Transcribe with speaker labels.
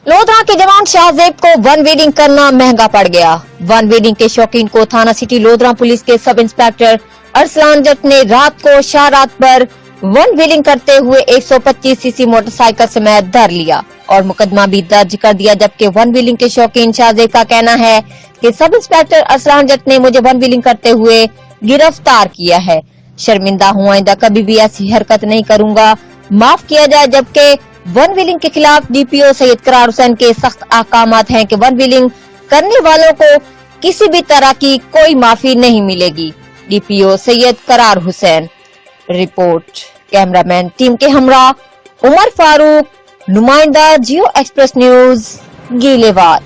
Speaker 1: लोधरा के जवान शाहजेब को वन व्हीलिंग करना महंगा पड़ गया। वन व्हीलिंग के शौकीन को थाना सिटी लोधरा पुलिस के सब इंस्पेक्टर अरसलान जट ने रात को शाहरात पर वन व्हीलिंग करते हुए 125 सीसी मोटरसाइकिल समेत धर लिया और मुकदमा भी दर्ज कर दिया। जबकि वन व्हीलिंग के शौकीन शाहजेब का कहना है कि सब इंस्पेक्टर अरसलान जट ने मुझे वन व्हीलिंग करते हुए गिरफ्तार किया है। शर्मिंदा हूं, आइंदा कभी भी ऐसी हरकत नहीं करूंगा, माफ किया जाए। जबकि वन व्हीलिंग के खिलाफ डीपीओ सैयद करार हुसैन के सख्त अहकामात हैं कि वन व्हीलिंग करने वालों को किसी भी तरह की कोई माफी नहीं मिलेगी। डीपीओ सैयद करार हुसैन। रिपोर्ट कैमरामैन टीम के हमरा उमर फारूक, नुमाइंदा जियो एक्सप्रेस न्यूज, गीलेवाल।